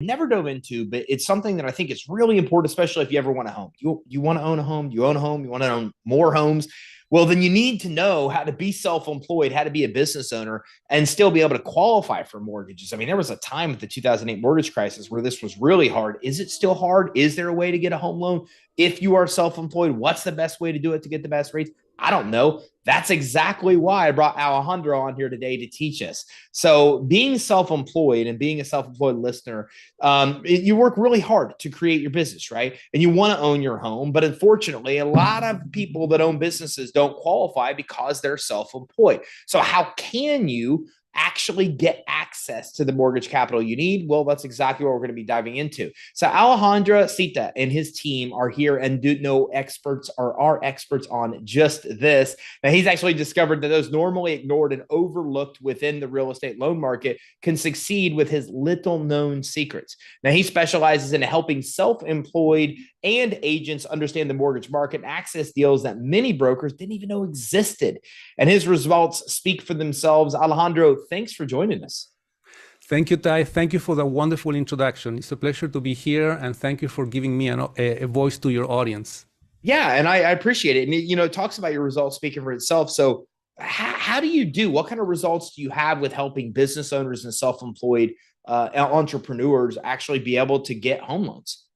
never dove into, but it's something that I think is really important, especially if you ever want a home. You want to own a home, you own a home, you want to own more homes. Well, then you need to know how to be self-employed, how to be a business owner, and still be able to qualify for mortgages. I mean, there was a time with the 2008 mortgage crisis where this was really hard. Is it still hard? Is there a way to get a home loan? If you are self-employed, what's the best way to do it to get the best rates? I don't know. That's exactly why I brought Alejandro on here today to teach us. So, being self-employed and being a self-employed listener, you work really hard to create your business, right? And you want to own your home. But unfortunately, a lot of people that own businesses don't qualify because they're self-employed. So how can you actually get access to the mortgage capital you need? Well, that's exactly what we're going to be diving into. So Alejandro Szita and his team are here and are experts on just this. Now, he's actually discovered that those normally ignored and overlooked within the real estate loan market can succeed with his little known secrets. Now, he specializes in helping self-employed and agents understand the mortgage market and access deals that many brokers didn't even know existed. And his results speak for themselves. Alejandro, thanks for joining us. Thank you, Ty. Thank you for the wonderful introduction. It's a pleasure to be here, and thank you for giving me a voice to your audience. Yeah, and I appreciate it. And it talks about your results speaking for itself. So how do you do? What kind of results do you have with helping business owners and self-employed entrepreneurs actually be able to get home loans?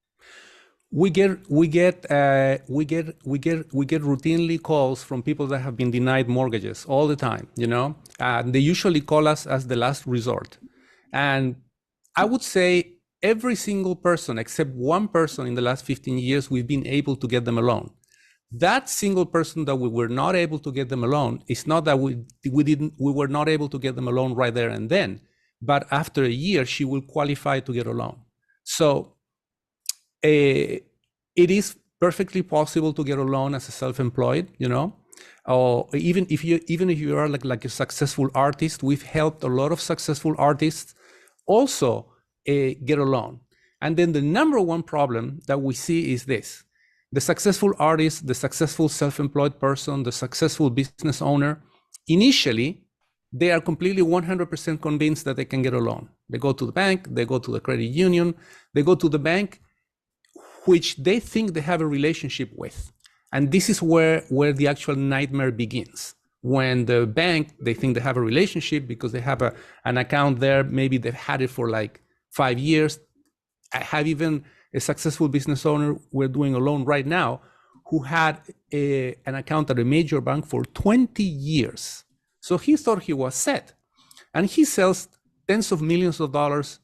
We get routinely calls from people that have been denied mortgages all the time. They usually call us as the last resort. And I would say every single person, except one person in the last 15 years, we've been able to get them a loan. That single person that we were not able to get them a loan, it's not that we were not able to get them a loan right there and then, but after a year, she will qualify to get a loan. So it is perfectly possible to get a loan as a self-employed, or even if you are like a successful artist. We've helped a lot of successful artists also get a loan. And then the number one problem that we see is this: the successful artist, the successful self-employed person, the successful business owner, initially, they are completely 100% convinced that they can get a loan. They go to the bank, they go to the credit union, they go to the bank, which they think they have a relationship with. And this is where the actual nightmare begins. When the bank, they think they have a relationship because they have an account there, maybe they've had it for like 5 years. I have even a successful business owner, we're doing a loan right now, who had an account at a major bank for 20 years. So he thought he was set. And he sells tens of millions of dollars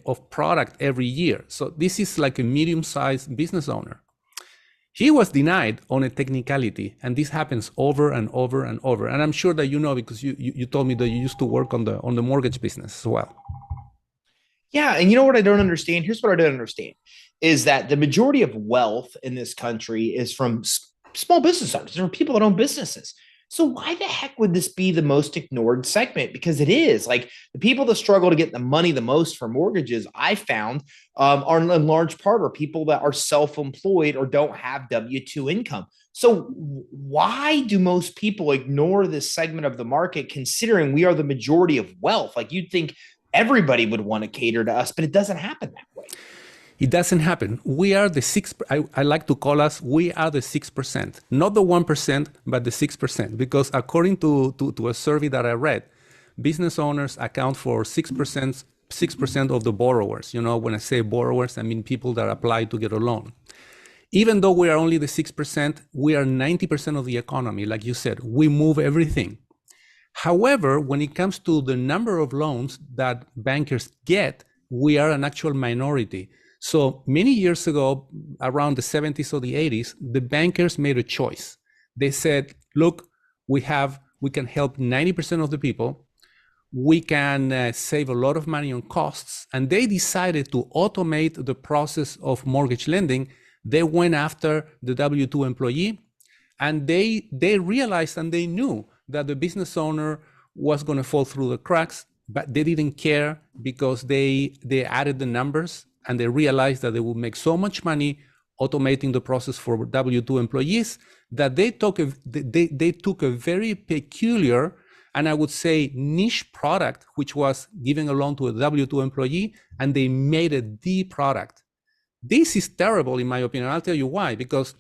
of product every year. So this is like a medium-sized business owner. He was denied on a technicality, and this happens over and over and over. And I'm sure that you know, because you told me that you used to work on the mortgage business as well. Yeah, and you know what I don't understand? Here's what I don't understand, is that the majority of wealth in this country is from small business owners, from people that own businesses. So why the heck would this be the most ignored segment? Because it is. Like, the people that struggle to get the money the most for mortgages, I found, are in large part are people that are self-employed or don't have W-2 income. So why do most people ignore this segment of the market, considering we are the majority of wealth? Like, you'd think everybody would want to cater to us, but it doesn't happen that way. It doesn't happen. We are the 6%. I like to call us, we are the 6%, not the 1%, but the 6%. Because according to a survey that I read, business owners account for 6% of the borrowers. When I say borrowers, I mean people that apply to get a loan. Even though we are only the 6%, we are 90% of the economy. Like you said, we move everything. However, when it comes to the number of loans that bankers get, we are an actual minority. So many years ago, around the 70s or the 80s, the bankers made a choice. They said, look, we can help 90% of the people. We can save a lot of money on costs. And they decided to automate the process of mortgage lending. They went after the W-2 employee, and they realized and they knew that the business owner was going to fall through the cracks, but they didn't care because they added the numbers, and they realized that they would make so much money automating the process for W-2 employees that they took a very peculiar and I would say niche product, which was giving a loan to a W-2 employee, and they made it the product. This is terrible, in my opinion. I'll tell you why, because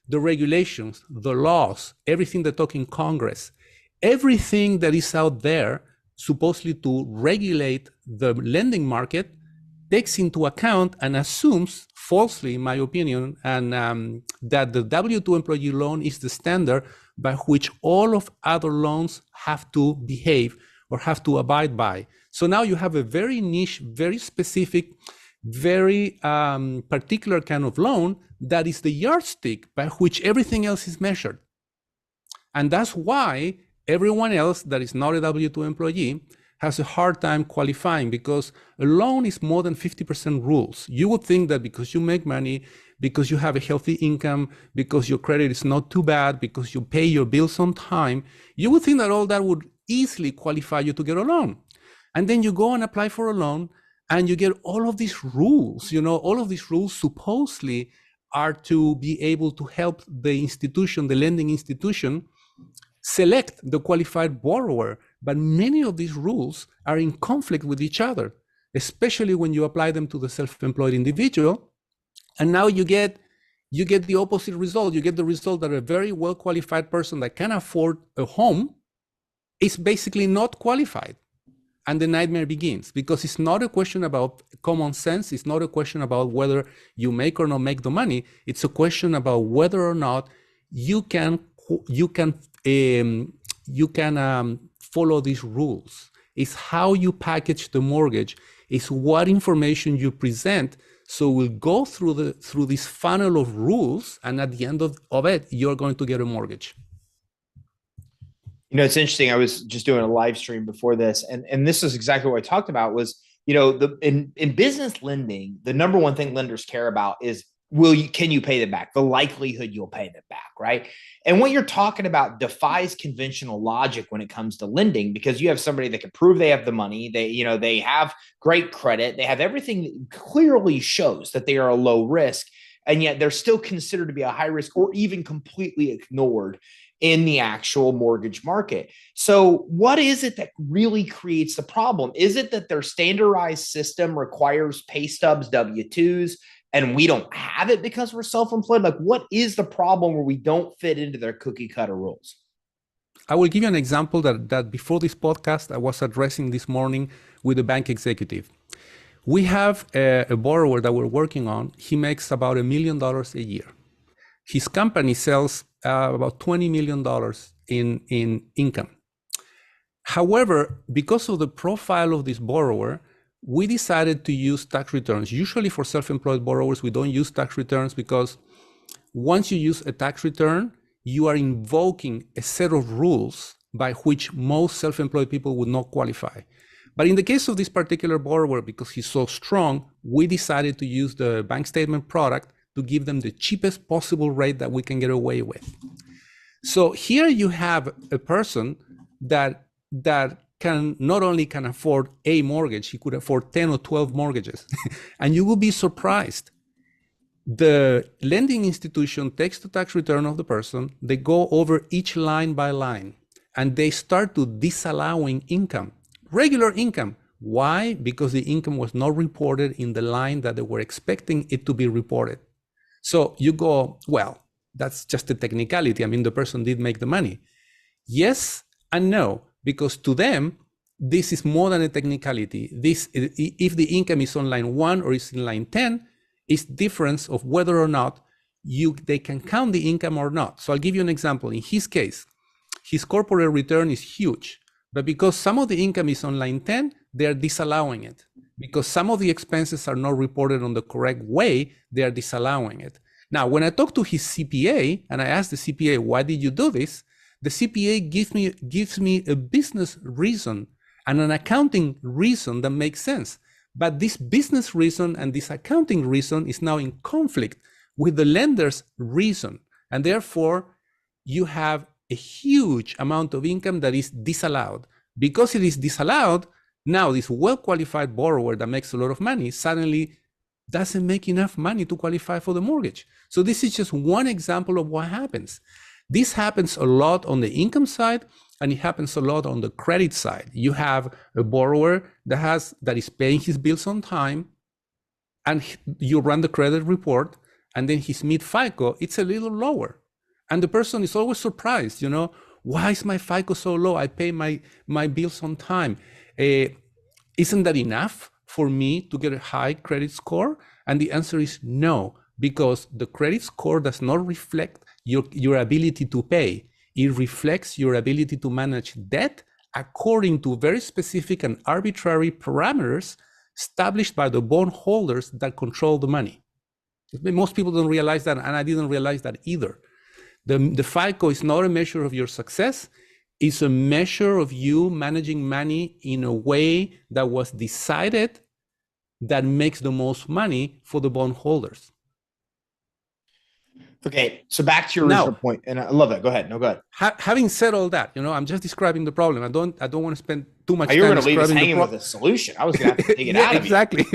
the regulations, the laws, everything they talk in Congress, everything that is out there supposedly to regulate the lending market takes into account and assumes falsely, in my opinion, and that the W-2 employee loan is the standard by which all of other loans have to behave or have to abide by. So now you have a very niche, very specific, very particular kind of loan that is the yardstick by which everything else is measured. And that's why everyone else that is not a W-2 employee has a hard time qualifying, because a loan is more than 50% rules. You would think that because you make money, because you have a healthy income, because your credit is not too bad, because you pay your bills on time, you would think that all that would easily qualify you to get a loan. And then you go and apply for a loan and you get all of these rules. All of these rules supposedly are to be able to help the institution, the lending institution, select the qualified borrower. But many of these rules are in conflict with each other, especially when you apply them to the self-employed individual. And now you get the opposite result. You get the result that a very well-qualified person that can afford a home is basically not qualified. And the nightmare begins, because it's not a question about common sense. It's not a question about whether you make or not make the money. It's a question about whether or not you can follow these rules. It's how you package the mortgage. It's what information you present. So we'll go through this funnel of rules, and at the end of it, you're going to get a mortgage. It's interesting. I was just doing a live stream before this, and this is exactly what I talked about was, in business lending, the number one thing lenders care about is, can you pay them back? The likelihood you'll pay them back, right? And what you're talking about defies conventional logic when it comes to lending, because you have somebody that can prove they have the money. They have great credit. They have everything that clearly shows that they are a low risk, and yet they're still considered to be a high risk or even completely ignored in the actual mortgage market. So what is it that really creates the problem? Is it that their standardized system requires pay stubs, W-2s, and we don't have it because we're self-employed? Like, what is the problem where we don't fit into their cookie cutter rules? I will give you an example that before this podcast, I was addressing this morning with a bank executive. We have a borrower that we're working on. He makes about $1 million a year. His company sells about $20 million in income. However, because of the profile of this borrower, we decided to use tax returns. Usually for self-employed borrowers, we don't use tax returns, because once you use a tax return, you are invoking a set of rules by which most self-employed people would not qualify. But in the case of this particular borrower, because he's so strong, we decided to use the bank statement product to give them the cheapest possible rate that we can get away with. So here you have a person that can not only can afford a mortgage, he could afford 10 or 12 mortgages. And you will be surprised. The lending institution takes the tax return of the person, they go over each line by line, and they start to disallowing income, regular income. Why? Because the income was not reported in the line that they were expecting it to be reported. So you go, well, that's just a technicality. I mean, the person did make the money. Yes and no, because to them, this is more than a technicality. This, if the income is on line 1 or is in line 10, is difference of whether or not they can count the income or not. So I'll give you an example. In his case, his corporate return is huge, but because some of the income is on line 10, they're disallowing it. Because some of the expenses are not reported on the correct way, they are disallowing it. Now, when I talk to his CPA and I ask the CPA, why did you do this? The CPA gives me a business reason and an accounting reason that makes sense. But this business reason and this accounting reason is now in conflict with the lender's reason. And therefore, you have a huge amount of income that is disallowed. Because it is disallowed, now this well-qualified borrower that makes a lot of money suddenly doesn't make enough money to qualify for the mortgage. So this is just one example of what happens. This happens a lot on the income side, and it happens a lot on the credit side. You have a borrower that is paying his bills on time, and you run the credit report, and then his mid FICO, it's a little lower. And the person is always surprised, why is my FICO so low? I pay my bills on time. Isn't that enough for me to get a high credit score? And the answer is no, because the credit score does not reflect your ability to pay. It reflects your ability to manage debt according to very specific and arbitrary parameters established by the bondholders that control the money. Most people don't realize that, and I didn't realize that either. The FICO is not a measure of your success. It's a measure of you managing money in a way that was decided that makes the most money for the bondholders. Okay, so back to your original point, and I love that. Go ahead. No, go ahead. Having said all that, I'm just describing the problem. I don't want to spend too much time. You're going to leave us hanging with a solution. I was going to have to dig it out of exactly.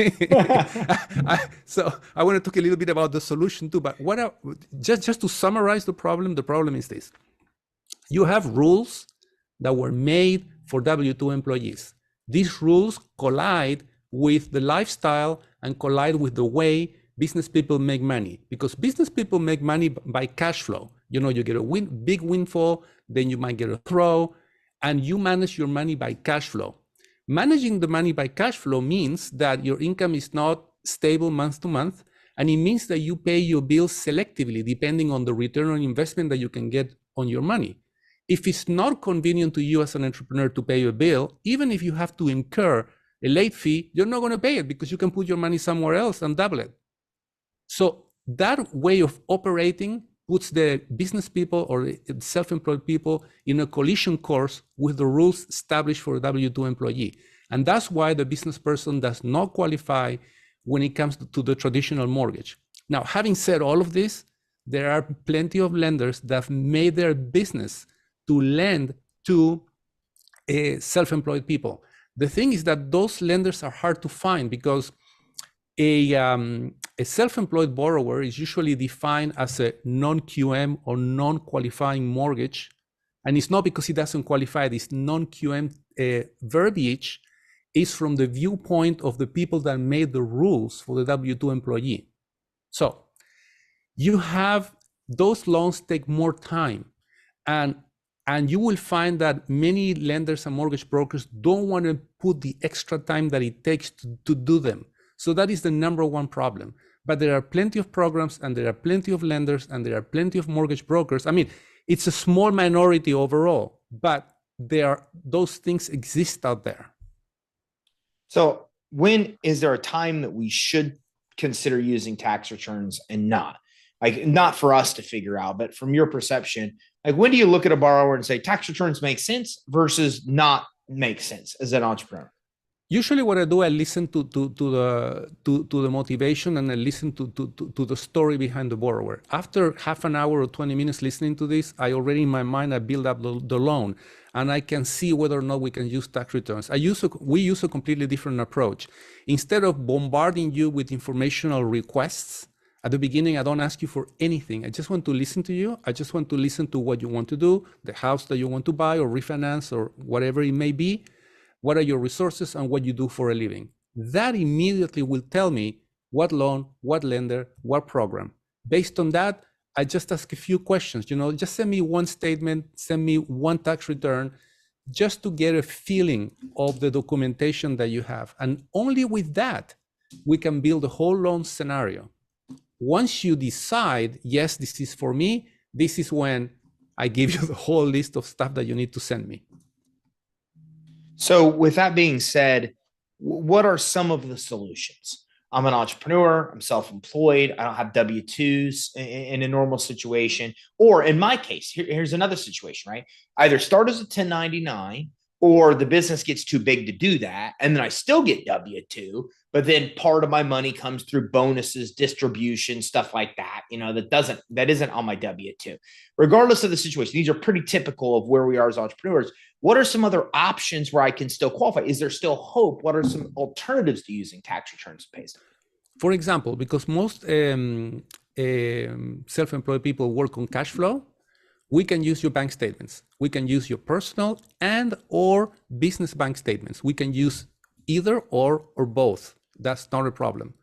So I want to talk a little bit about the solution too. But just to summarize the problem is this: you have rules that were made for W-2 employees. These rules collide with the lifestyle and collide with the way business people make money, because business people make money by cash flow. You get a big windfall, then you might get a throw, and you manage your money by cash flow. Managing the money by cash flow means that your income is not stable month to month, and it means that you pay your bills selectively depending on the return on investment that you can get on your money. If it's not convenient to you as an entrepreneur to pay a bill, even if you have to incur a late fee, you're not going to pay it because you can put your money somewhere else and double it. So that way of operating puts the business people or the self-employed people in a collision course with the rules established for a W-2 employee. And that's why the business person does not qualify when it comes to the traditional mortgage. Now, having said all of this, there are plenty of lenders that have made their business to lend to self-employed people. The thing is that those lenders are hard to find because a self-employed borrower is usually defined as a non-QM or non-qualifying mortgage. And it's not because he doesn't qualify. This non-QM verbiage is from the viewpoint of the people that made the rules for the W-2 employee. So you have those loans take more time. And you will find that many lenders and mortgage brokers don't want to put the extra time that it takes to do them. So that is the number one problem. But there are plenty of programs, and there are plenty of lenders, and there are plenty of mortgage brokers. I mean, it's a small minority overall, but those things exist out there. So when is there a time that we should consider using tax returns and not? Like, not for us to figure out, but from your perception, like, when do you look at a borrower and say tax returns make sense versus not make sense as an entrepreneur? Usually what I do, I listen to the motivation, and I listen to the story behind the borrower. After half an hour or 20 minutes listening to this, I already in my mind, I build up the loan, and I can see whether or not we can use tax returns. We use a completely different approach. Instead of bombarding you with informational requests, at the beginning, I don't ask you for anything. I just want to listen to you. I just want to listen to what you want to do, the house that you want to buy or refinance or whatever it may be. What are your resources and what you do for a living? That immediately will tell me what loan, what lender, what program. Based on that, I just ask a few questions. Just send me one statement, send me one tax return, just to get a feeling of the documentation that you have. And only with that, we can build a whole loan scenario. Once you decide, yes, this is for me, this is when I give you the whole list of stuff that you need to send me. So with that being said, what are some of the solutions? I'm an entrepreneur, I'm self-employed, I don't have W-2s in a normal situation. Or in my case, here's another situation, right? Either start as a 1099, or the business gets too big to do that, and then I still get W-2, but then part of my money comes through bonuses, distribution, stuff like that, that isn't on my W-2. Regardless of the situation, these are pretty typical of where we are as entrepreneurs. What are some other options where I can still qualify? Is there still hope? What are some alternatives to using tax returns and pay stubs? For example, because most self-employed people work on cash flow, we can use your bank statements. We can use your personal and or business bank statements. We can use either or both. That's not a problem.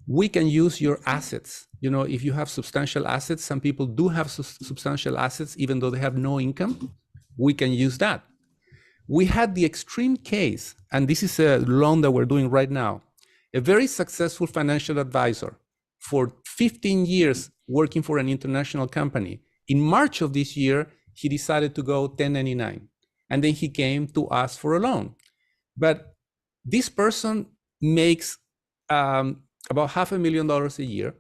We can use your assets. You know, if you have substantial assets, some people do have substantial assets, even though they have no income, we can use that. We had the extreme case, and this is a loan that we're doing right now, a very successful financial advisor for 15 years working for an international company. In March of this year, he decided to go 1099, and then he came to us for a loan. But this person makes about $500,000 a year,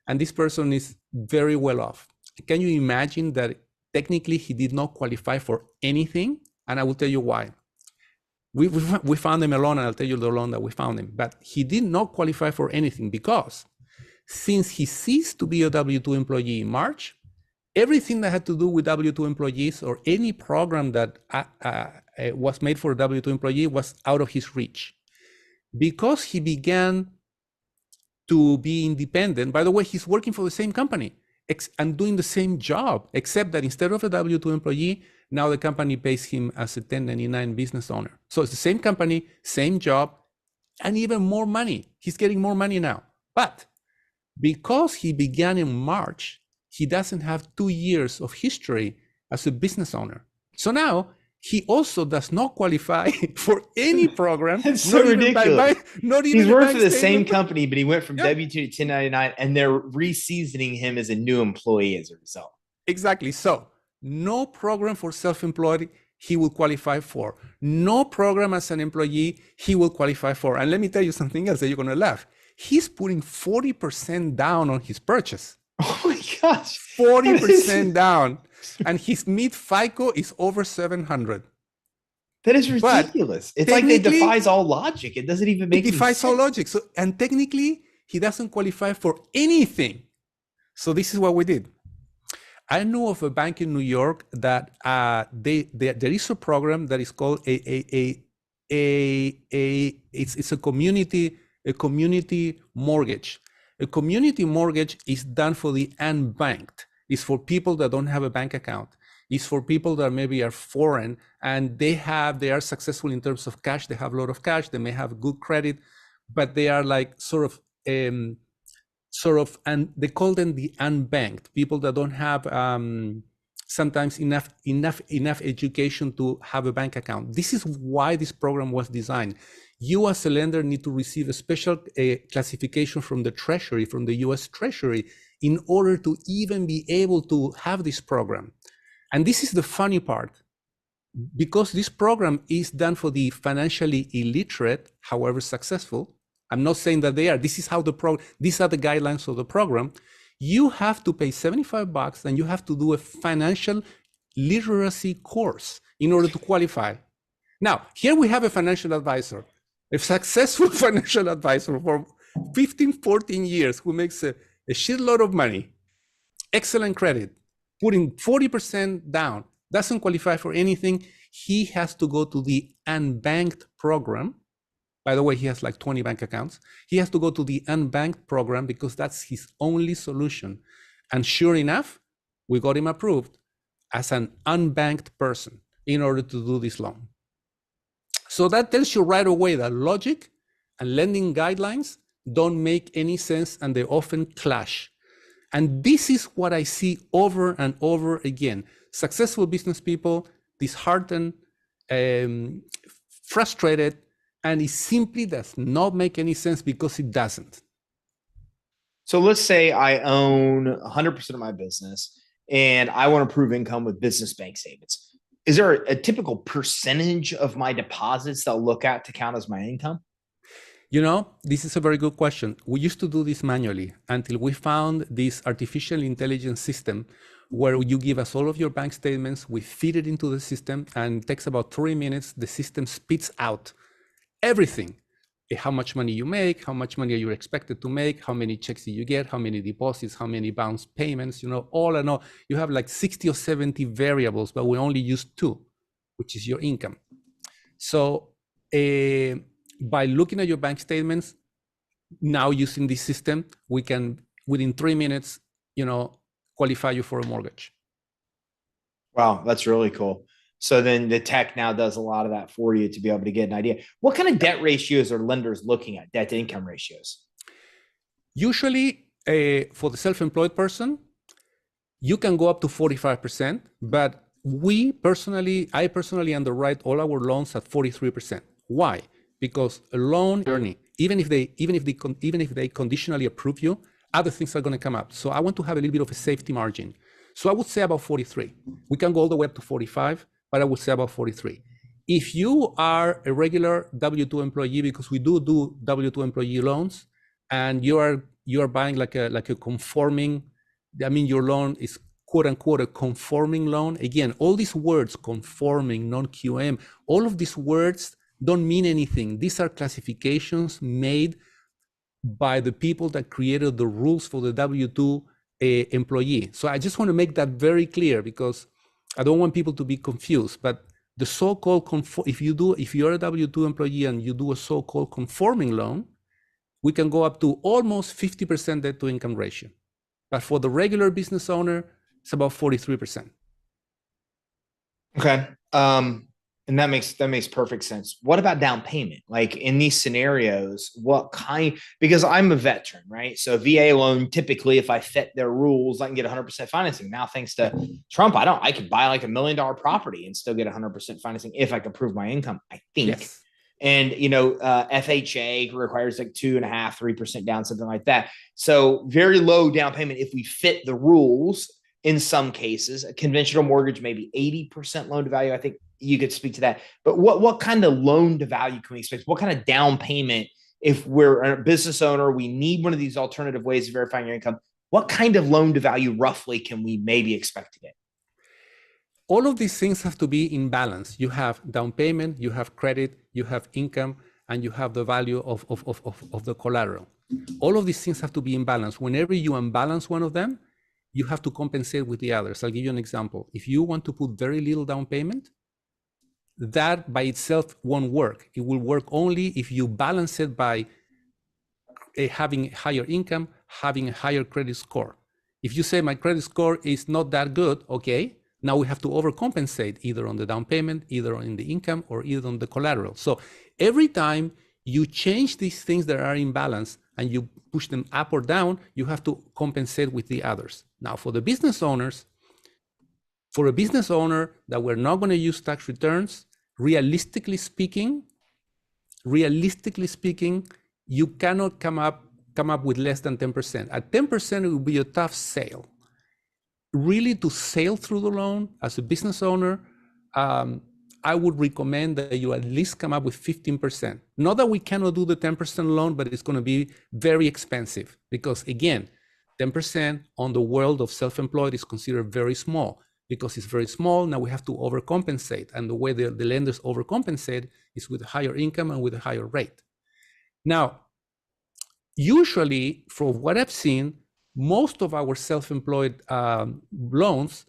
and this person is very well off. Can you imagine that technically he did not qualify for anything? And I will tell you why. We found him a loan, and I'll tell you the loan that we found him. But he did not qualify for anything because since he ceased to be a W-2 employee in March, everything that had to do with W-2 employees or any program that was made for a W-2 employee was out of his reach. Because he began to be independent, by the way, he's working for the same company and doing the same job, except that instead of a W-2 employee, now the company pays him as a 1099 business owner. So it's the same company, same job, and even more money. He's getting more money now. But because he began in March, he doesn't have 2 years of history as a business owner. So now he also does not qualify for any program. That's so ridiculous. He's worked for the same company. company, but he went from W-2 to 1099, and they're re-seasoning him as a new employee as a result. Exactly. So no program for self-employed he will qualify for. No program as an employee he will qualify for. And let me tell you something else that you're going to laugh. He's putting 40% down on his purchase. Oh my gosh. 40% down. And his mid FICO is over 700. That is ridiculous. It's like it defies all logic. It doesn't even make any sense. It defies all logic. So, and technically, he doesn't qualify for anything. So this is what we did. I know of a bank in New York that there is a program that is called it's a community mortgage. A community mortgage is done for the unbanked. It's for people that don't have a bank account. It's for people that maybe are foreign and they are successful in terms of cash. They have a lot of cash. They may have good credit, but they are like and they call them the unbanked, people that don't have sometimes enough education to have a bank account. This is why this program was designed. You as a lender need to receive a special classification from the Treasury, from the US Treasury, in order to even be able to have this program. And this is the funny part, because this program is done for the financially illiterate, however successful. I'm not saying that they are. This is how these are the guidelines of the program. You have to pay $75 and you have to do a financial literacy course in order to qualify. Now, here we have a financial advisor, a successful financial advisor for 15, 14 years who makes a shitload of money, excellent credit, putting 40% down, doesn't qualify for anything. He has to go to the unbanked program. By the way, he has like 20 bank accounts. He has to go to the unbanked program because that's his only solution. And sure enough, we got him approved as an unbanked person in order to do this loan. So that tells you right away that logic and lending guidelines don't make any sense and they often clash. And this is what I see over and over again. Successful business people, disheartened, frustrated, and it simply does not make any sense because it doesn't. So let's say I own 100% of my business and I want to prove income with business bank statements. Is there a typical percentage of my deposits that I'll look at to count as my income? You know, this is a very good question. We used to do this manually until we found this artificial intelligence system where you give us all of your bank statements, we feed it into the system, and it takes about 3 minutes. The system spits out everything. How much money you make, how much money are you expected to make, how many checks do you get, how many deposits, how many bounce payments, all in all. You have like 60 or 70 variables, but we only use 2, which is your income. So by looking at your bank statements, now using this system, we can, within 3 minutes, qualify you for a mortgage. Wow, that's really cool. So then the tech now does a lot of that for you to be able to get an idea. What kind of debt ratios are lenders looking at? Debt to income ratios? Usually, for the self-employed person, you can go up to 45%, but I personally underwrite all our loans at 43%. Why? Because a loan journey, even if they conditionally approve you, other things are going to come up. So I want to have a little bit of a safety margin. So I would say about 43. We can go all the way up to 45, but I would say about 43. If you are a regular W-2 employee, because we do W-2 employee loans, and you are buying like a conforming, I mean, your loan is quote unquote a conforming loan. Again, all these words, conforming, non-QM, all of these words don't mean anything. These are classifications made by the people that created the rules for the W-2 employee. So I just want to make that very clear, because I don't want people to be confused. But the so-called if you're a W-2 employee and you do a so-called conforming loan, we can go up to almost 50% debt to income ratio. But for the regular business owner, it's about 43%. Okay. And that makes perfect sense. What about down payment? Like in these scenarios, what kind, because I'm a veteran, right? So VA loan, typically, if I fit their rules, I can get 100% financing. Now, thanks to Trump, I could buy like $1 million property and still get 100% financing if I can prove my income, I think. Yes. And FHA requires like 2.5%, 3% down, something like that. So very low down payment if we fit the rules. In some cases, a conventional mortgage, maybe 80% loan to value. I think you could speak to that. But what kind of loan to value can we expect? What kind of down payment, if we're a business owner, we need one of these alternative ways of verifying your income? What kind of loan to value roughly can we maybe expect to get? All of these things have to be in balance. You have down payment, you have credit, you have income, and you have the value of the collateral. All of these things have to be in balance. Whenever you unbalance one of them, you have to compensate with the others. I'll give you an example. If you want to put very little down payment, that by itself won't work. It will work only if you balance it by having higher income, having a higher credit score. If you say my credit score is not that good, okay, now we have to overcompensate either on the down payment, either on the income, or either on the collateral. So every time you change these things that are in balance and you push them up or down, you have to compensate with the others. Now, for the business owners, for a business owner that we're not going to use tax returns, realistically speaking, you cannot come up with less than 10%. At 10%, it will be a tough sale. Really, to sail through the loan as a business owner, I would recommend that you at least come up with 15%. Not that we cannot do the 10% loan, but it's going to be very expensive because, again, 10% on the world of self-employed is considered very small. Because it's very small, now we have to overcompensate. And the way the lenders overcompensate is with a higher income and with a higher rate. Now, usually, from what I've seen, most of our self-employed loans,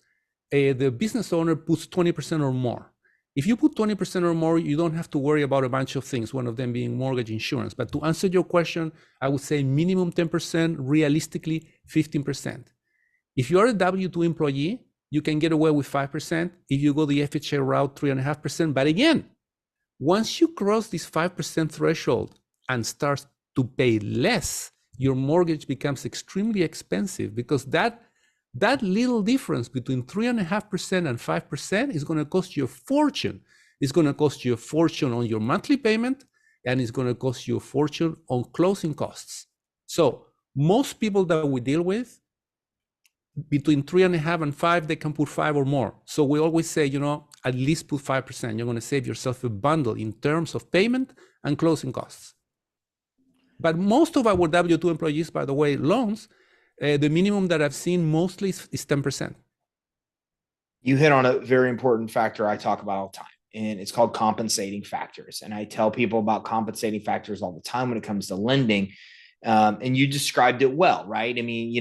the business owner puts 20% or more. If you put 20% or more, you don't have to worry about a bunch of things, one of them being mortgage insurance. But to answer your question, I would say minimum 10%, realistically 15%. If you're a W-2 employee, you can get away with 5%. If you go the FHA route, 3.5%. But again, once you cross this 5% threshold and start to pay less, your mortgage becomes extremely expensive because that little difference between 3.5% and 5% is going to cost you a fortune. It's going to cost you a fortune on your monthly payment, and it's going to cost you a fortune on closing costs. So most people that we deal with, between 3.5 and 5, they can put 5 or more. So we always say, at least put 5%. You're going to save yourself a bundle in terms of payment and closing costs. But most of our W-2 employees, by the way, loans, the minimum that I've seen mostly is 10%. You hit on a very important factor I talk about all the time, and it's called compensating factors. And I tell people about compensating factors all the time when it comes to lending. And you described it well, right? I mean,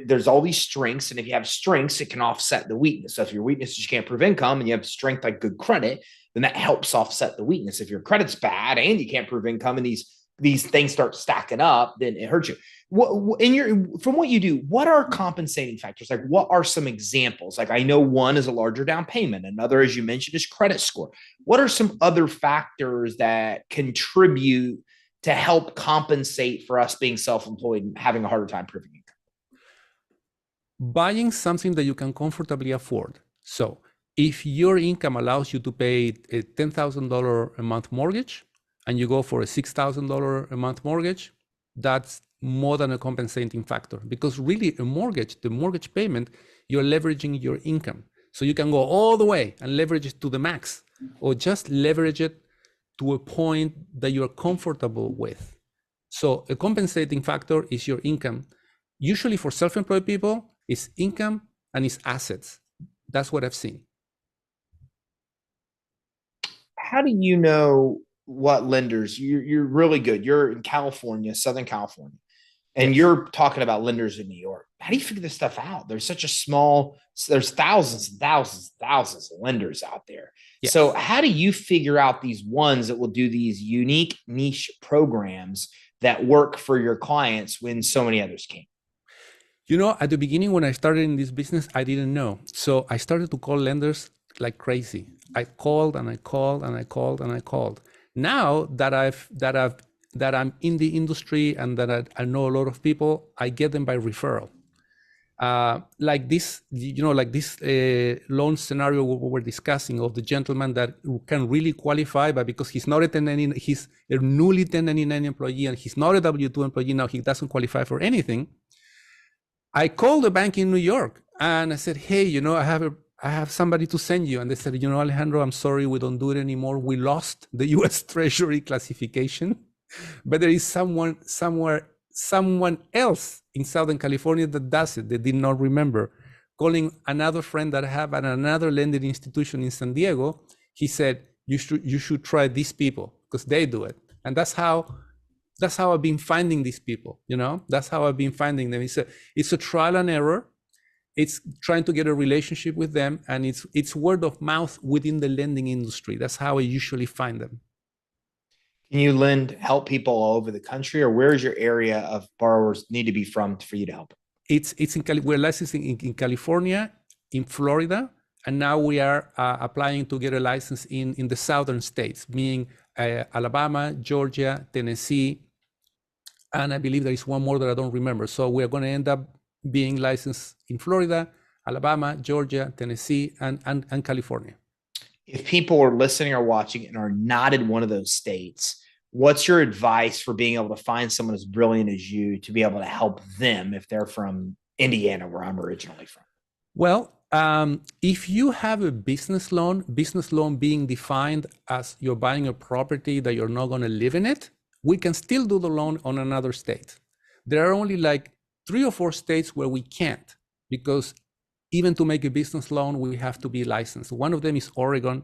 there's all these strengths, and if you have strengths, it can offset the weakness. So if your weakness is you can't prove income and you have strength like good credit, then that helps offset the weakness. If your credit's bad and you can't prove income and these these things start stacking up, then it hurts you. From what you do, what are compensating factors? Like, what are some examples? Like, I know one is a larger down payment. Another, as you mentioned, is credit score. What are some other factors that contribute to help compensate for us being self-employed and having a harder time proving income? Buying something that you can comfortably afford. So if your income allows you to pay a $10,000 a month mortgage and you go for a $6,000 a month mortgage, that's more than a compensating factor, because really a mortgage, the mortgage payment, you're leveraging your income. So you can go all the way and leverage it to the max, or just leverage it to a point that you're comfortable with. So a compensating factor is your income. Usually for self-employed people, it's income and it's assets. That's what I've seen. How do you know what lenders? You're really good. You're in California, Southern California, and Yes. you're talking about lenders in New York. How do you figure this stuff out? There's thousands and thousands and thousands of lenders out there. Yes. So how do you figure out these ones that will do these unique niche programs that work for your clients when so many others can't? You know, at the beginning, when I started in this business, I didn't know. So I started to call lenders like crazy. I called and I called and I called and I called. Now that I'm in the industry and that I know a lot of people, I get them by referral. Like this, like this loan scenario we were discussing of the gentleman that can really qualify, but because he's not he's a newly 1099 employee and he's not a W-2 employee now, he doesn't qualify for anything. I called the bank in New York and I said, hey, I have somebody to send you. And they said, Alejandro, I'm sorry, we don't do it anymore. We lost the US Treasury classification, but there is someone else in Southern California that does it. They did not remember. Calling another friend that I have at another lending institution in San Diego, he said, you should try these people because they do it. And that's how I've been finding these people, that's how I've been finding them. It's a trial and error. It's trying to get a relationship with them, and it's word of mouth within the lending industry. That's how I usually find them. Can you help people all over the country, or where's your area of borrowers need to be from for you to help? We're licensing in California, in Florida, and now we are applying to get a license in the southern states, meaning Alabama, Georgia, Tennessee, and I believe there is one more that I don't remember. So we're going to end up being licensed in Florida, Alabama, Georgia, Tennessee, and California. If people are listening or watching and are not in one of those states, what's your advice for being able to find someone as brilliant as you to be able to help them if they're from Indiana, where I'm originally from? Well, if you have a business loan being defined as you're buying a property that you're not going to live in it, we can still do the loan on another state. There are only like 3 or 4 states where we can't, because even to make a business loan, we have to be licensed. One of them is Oregon.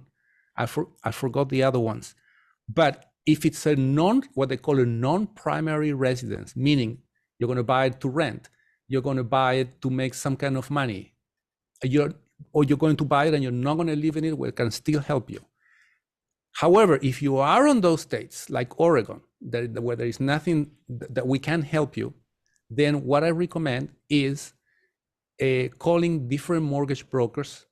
I forgot the other ones. But if it's what they call a non-primary residence, meaning you're going to buy it to rent, you're going to buy it to make some kind of money, you're going to buy it and you're not going to live in it, we can still help you. However, if you are on those states like Oregon, where there is nothing that we can help you, then what I recommend is calling different mortgage brokers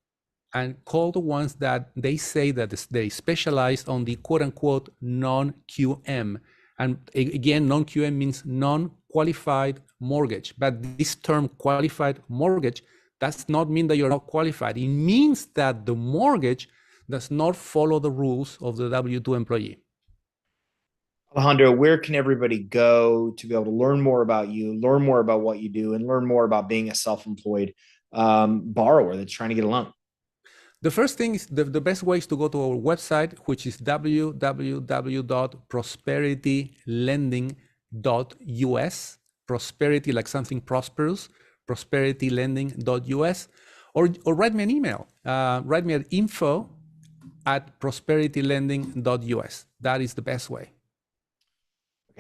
and call the ones that they say that they specialize on the quote unquote non-QM. And again, non-QM means non-qualified mortgage. But this term qualified mortgage does not mean that you're not qualified. It means that the mortgage does not follow the rules of the W-2 employee. Alejandro, where can everybody go to be able to learn more about you, learn more about what you do, and learn more about being a self-employed borrower that's trying to get a loan? The first thing is the best way is to go to our website, which is www.prosperitylending.us. Prosperity, like something prosperous, prosperitylending.us, or write me an email. Write me at info@prosperitylending.us. That is the best way.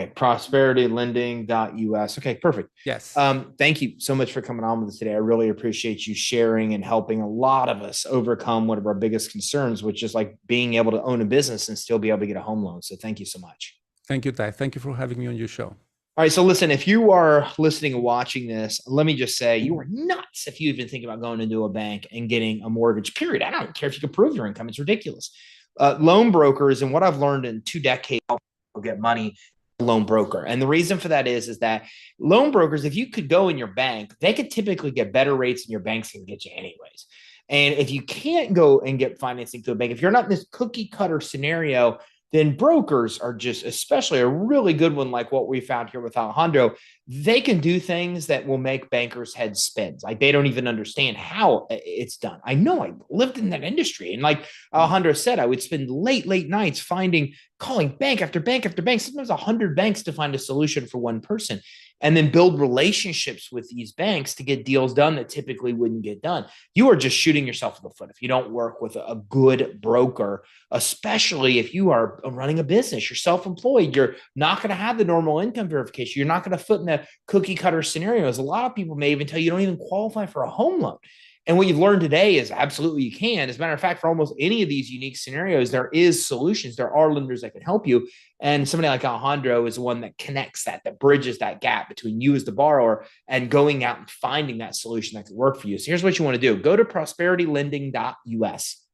Okay, prosperitylending.us. Okay, perfect. Yes. Thank you so much for coming on with us today. I really appreciate you sharing and helping a lot of us overcome one of our biggest concerns, which is like being able to own a business and still be able to get a home loan. So thank you so much. Thank you, Ty. Thank you for having me on your show. All right. So listen, if you are listening and watching this, let me just say you are nuts if you even think about going into a bank and getting a mortgage, period. I don't care if you can prove your income. It's ridiculous. Loan brokers, and what I've learned in 2 decades, will get money loan broker. And the reason for that is that loan brokers, if you could go in your bank, they could typically get better rates than your banks can get you anyways. And if you can't go and get financing through a bank, if you're not in this cookie cutter scenario, then brokers are just, especially a really good one like what we found here with Alejandro, they can do things that will make bankers' heads spin. Like they don't even understand how it's done. I know, I lived in that industry. And like Alejandro said, I would spend late nights calling bank after bank after bank, sometimes 100 banks to find a solution for one person, and then build relationships with these banks to get deals done that typically wouldn't get done. You are just shooting yourself in the foot if you don't work with a good broker, especially if you are running a business, you're self-employed, you're not going to have the normal income verification. You're not going to foot in the cookie cutter scenarios. A lot of people may even tell you don't even qualify for a home loan. And what you've learned today is absolutely you can. As a matter of fact, for almost any of these unique scenarios, there is solutions. There are lenders that can help you. And somebody like Alejandro is the one that connects that bridges that gap between you as the borrower and going out and finding that solution that can work for you. So here's what you want to do. Go to prosperitylending.us,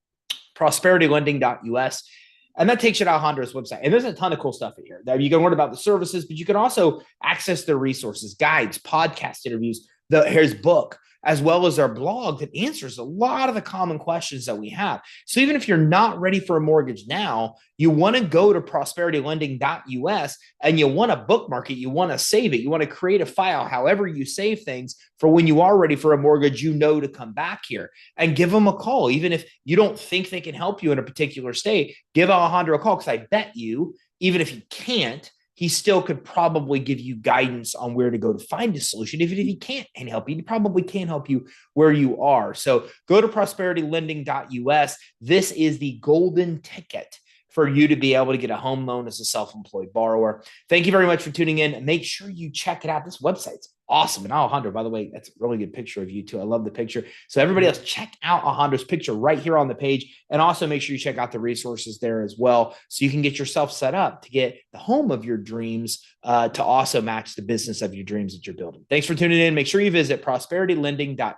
prosperitylending.us. And that takes you to Alejandro's website. And there's a ton of cool stuff in here. You can learn about the services, but you can also access their resources, guides, podcast interviews, his book, as well as our blog that answers a lot of the common questions that we have. So even if you're not ready for a mortgage now, you want to go to prosperitylending.us and you want to bookmark it. You want to save it. You want to create a file, however you save things, for when you are ready for a mortgage, you know to come back here and give them a call. Even if you don't think they can help you in a particular state, give Alejandro a call, because I bet you, even if he can't, he still could probably give you guidance on where to go to find a solution. Even if he can't help you, he probably can help you where you are. So go to prosperitylending.us. This is the golden ticket for you to be able to get a home loan as a self-employed borrower. Thank you very much for tuning in. Make sure you check it out. This website's awesome. And Alejandro, by the way, that's a really good picture of you too. I love the picture. So everybody else, check out Alejandro's picture right here on the page. And also make sure you check out the resources there as well, so you can get yourself set up to get the home of your dreams, to also match the business of your dreams that you're building. Thanks for tuning in. Make sure you visit prosperitylending.us.